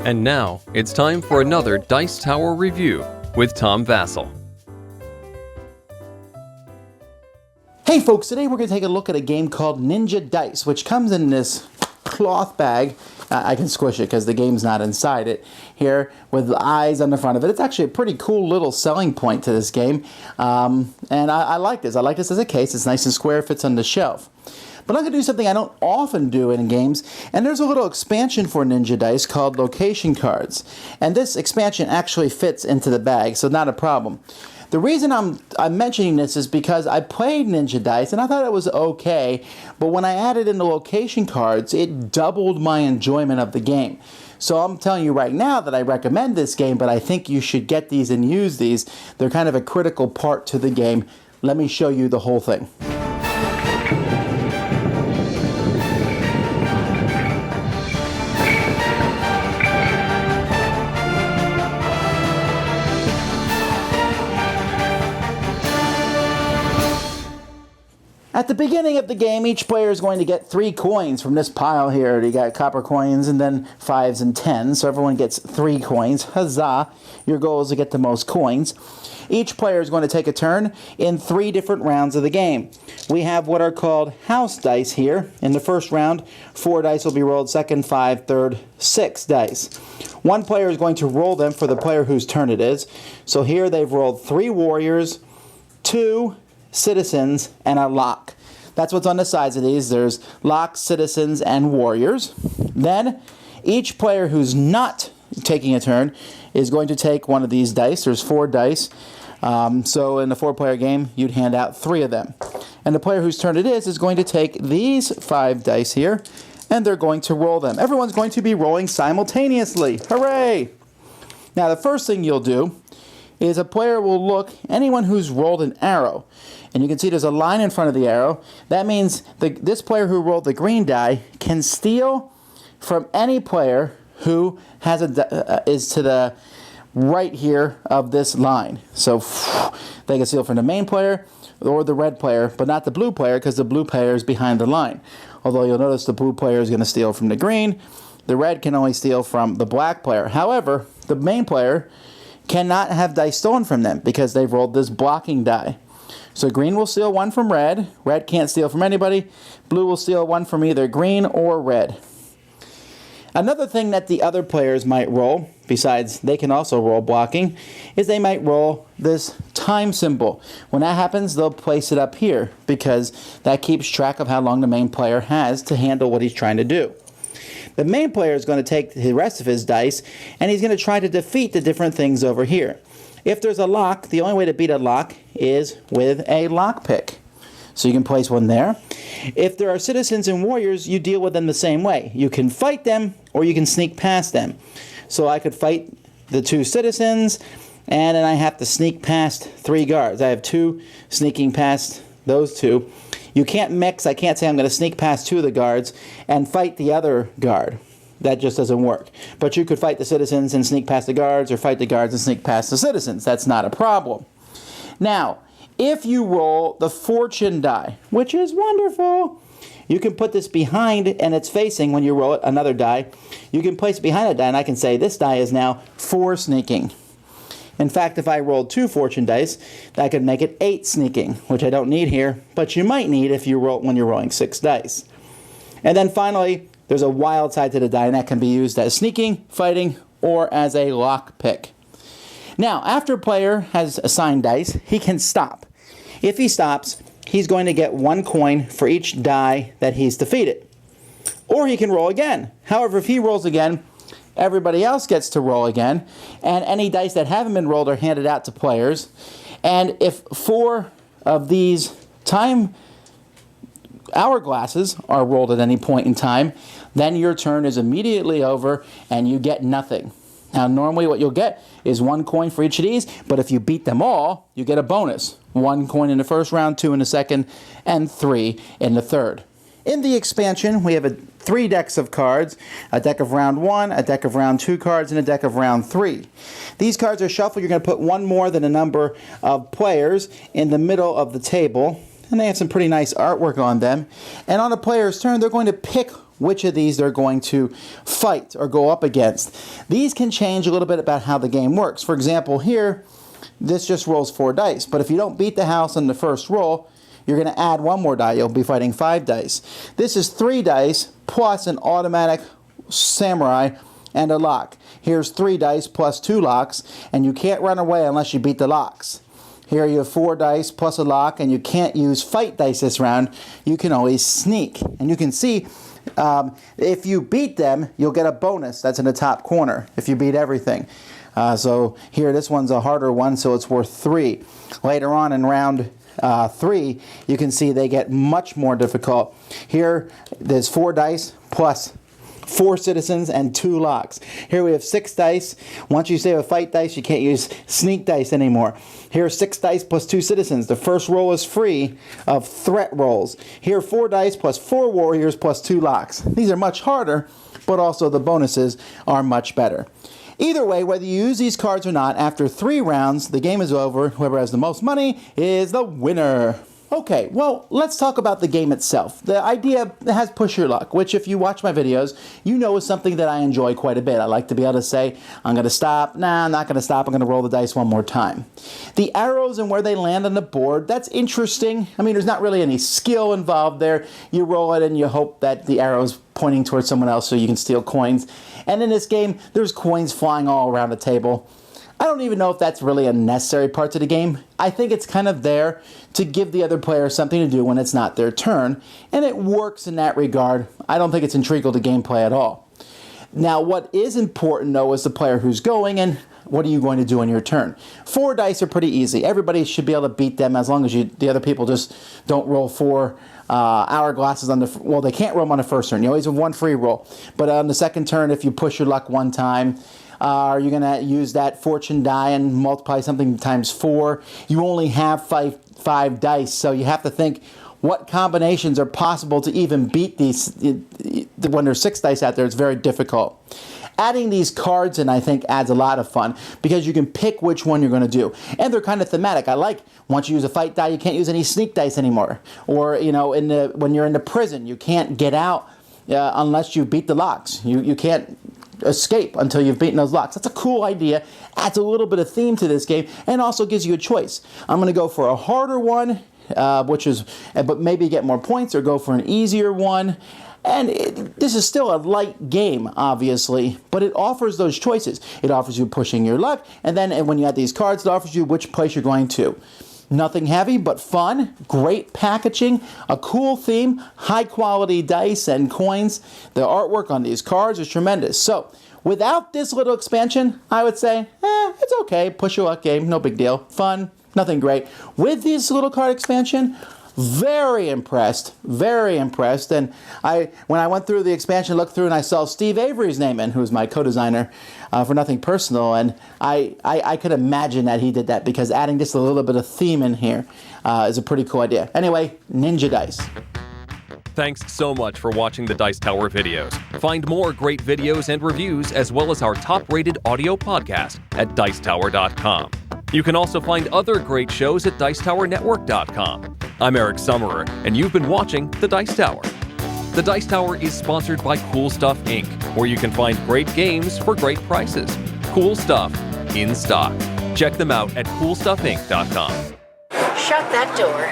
And now, it's time for another Dice Tower review with Tom Vasel. Hey folks, today we're going to take a look at a game called Ninja Dice, which comes in this cloth bag. I can squish it because the game's not inside it here, with the eyes on the front of it. It's actually a pretty cool little selling point to this game, and I like this. I like this as a case. It's nice and square, fits on the shelf. But I'm going to do something I don't often do in games, and there's a little expansion for Ninja Dice called Location Cards. And this expansion actually fits into the bag, so not a problem. The reason I'm mentioning this is because I played Ninja Dice, and I thought it was okay, but when I added in the location cards, it doubled my enjoyment of the game. So I'm telling you right now that I recommend this game, but I think you should get these and use these. They're kind of a critical part to the game. Let me show you the whole thing. At the beginning of the game, each player is going to get 3 coins from this pile here. You got copper coins and then 5s and 10s, so everyone gets 3 coins. Huzzah! Your goal is to get the most coins. Each player is going to take a turn in 3 different rounds of the game. We have what are called house dice here. In the first round, 4 dice will be rolled, second 5, third 6 dice. One player is going to roll them for the player whose turn it is. So here they've rolled 3 warriors, 2 citizens, and a lock. That's what's on the sides of these. There's locks, citizens, and warriors. Then each player who's not taking a turn is going to take one of these dice. There's 4 dice. So in a 4-player game, you'd hand out 3 of them. And the player whose turn it is going to take these 5 dice here, and they're going to roll them. Everyone's going to be rolling simultaneously. Hooray! Now the first thing you'll do is a player will look, anyone who's rolled an arrow, and you can see there's a line in front of the arrow. That means this player who rolled the green die can steal from any player who has is to the right here of this line. So they can steal from the main player or the red player, but not the blue player, because the blue player is behind the line. Although you'll notice the blue player is going to steal from the green. The red can only steal from the black player. However, the main player cannot have dice stolen from them because they've rolled this blocking die. So green will steal 1 from red. Red can't steal from anybody. Blue will steal 1 from either green or red. Another thing that the other players might roll, besides they can also roll blocking, is they might roll this time symbol. When that happens, they'll place it up here because that keeps track of how long the main player has to handle what he's trying to do. The main player is going to take the rest of his dice, and he's going to try to defeat the different things over here. If there's a lock, the only way to beat a lock is with a lockpick. So you can place one there. If there are citizens and warriors, you deal with them the same way. You can fight them, or you can sneak past them. So I could fight the 2 citizens, and then I have to sneak past 3 guards. I have 2 sneaking past those 2. You can't mix. I can't say I'm going to sneak past 2 of the guards and fight the other guard. That just doesn't work. But you could fight the citizens and sneak past the guards, or fight the guards and sneak past the citizens. That's not a problem. Now, if you roll the fortune die, which is wonderful, you can put this behind and it's facing when you roll it, another die. You can place it behind a die, and I can say this die is now 4 sneaking. In fact, if I rolled 2 fortune dice, that could make it 8 sneaking, which I don't need here, but you might need if you roll when you're rolling 6 dice. And then finally, there's a wild side to the die, and that can be used as sneaking, fighting, or as a lock pick. Now, after a player has assigned dice, he can stop. If he stops, he's going to get 1 coin for each die that he's defeated. Or he can roll again. However, if he rolls again, everybody else gets to roll again, and any dice that haven't been rolled are handed out to players. And if 4 of these time hourglasses are rolled at any point in time, then your turn is immediately over and you get nothing. Now, normally what you'll get is 1 coin for each of these, but if you beat them all, you get a bonus. 1 coin in the first round, 2 in the second, and 3 in the third. In the expansion, we have 3 decks of cards, a deck of round 1, a deck of round 2 cards, and a deck of round 3. These cards are shuffled. You're going to put 1 more than the number of players in the middle of the table, and they have some pretty nice artwork on them. And on a player's turn, they're going to pick which of these they're going to fight or go up against. These can change a little bit about how the game works. For example, here, this just rolls 4 dice. But if you don't beat the house on the first roll, you're going to add 1 more die. You'll be fighting 5 dice. This is 3 dice plus an automatic samurai and a lock. Here's 3 dice plus 2 locks, and you can't run away unless you beat the locks. Here you have 4 dice plus a lock, and you can't use fight dice this round. You can always sneak. And you can see, if you beat them, you'll get a bonus. That's in the top corner if you beat everything. So here, this one's a harder one, so it's worth 3. Later on in round 3, you can see they get much more difficult. Here, there's 4 dice plus 4 citizens and 2 locks. Here we have 6 dice. Once you save a fight dice, you can't use sneak dice anymore. Here are 6 dice plus 2 citizens. The first roll is free of threat rolls. Here 4 dice plus 4 warriors plus 2 locks. These are much harder, but also the bonuses are much better. Either way, whether you use these cards or not, after 3 rounds, the game is over. Whoever has the most money is the winner. Okay, well, let's talk about the game itself. The idea has push your luck, which if you watch my videos, you know is something that I enjoy quite a bit. I like to be able to say, I'm going to stop. Nah, I'm not going to stop. I'm going to roll the dice one more time. The arrows and where they land on the board, that's interesting. I mean, there's not really any skill involved there. You roll it and you hope that the arrow's pointing towards someone else so you can steal coins. And in this game, there's coins flying all around the table. I don't even know if that's really a necessary part to the game. I think it's kind of there to give the other player something to do when it's not their turn, and it works in that regard. I don't think it's integral to gameplay at all. Now, what is important, though, is the player who's going and what are you going to do on your turn. 4 dice are pretty easy. Everybody should be able to beat them as long as the other people just don't roll 4 hourglasses on the... Well, they can't roll them on the first turn. You always have 1 free roll. But on the second turn, if you push your luck 1 time... are you going to use that fortune die and multiply something times 4? You only have 5 dice, so you have to think what combinations are possible to even beat these. When there's 6 dice out there, it's very difficult. Adding these cards in, I think, adds a lot of fun because you can pick which one you're going to do. And they're kind of thematic. I like once you use a fight die, you can't use any sneak dice anymore. Or, you know, when you're in the prison, you can't get out unless you beat the locks. You can't escape until you've beaten those locks. That's a cool idea. Adds a little bit of theme to this game and also gives you a choice. I'm going to go for a harder one, but maybe get more points, or go for an easier one. And this is still a light game, obviously, but it offers those choices. It offers you pushing your luck, and then when you add these cards, it offers you which place you're going to. Nothing heavy, but fun, great packaging, a cool theme, high quality dice and coins. The artwork on these cards is tremendous. So, without this little expansion, I would say, it's okay, push your luck game, no big deal, fun, nothing great. With this little card expansion, very impressed. And when I went through the expansion, looked through, and I saw Steve Avery's name in, who's my co-designer for Nothing Personal, and I could imagine that he did that because adding just a little bit of theme in here is a pretty cool idea. Anyway, Ninja Dice. Thanks so much for watching the Dice Tower videos. Find more great videos and reviews, as well as our top-rated audio podcast at Dicetower.com. You can also find other great shows at Dicetowernetwork.com. I'm Eric Summerer, and you've been watching The Dice Tower. The Dice Tower is sponsored by Cool Stuff Inc., where you can find great games for great prices. Cool stuff in stock. Check them out at CoolStuffInc.com. Shut that door.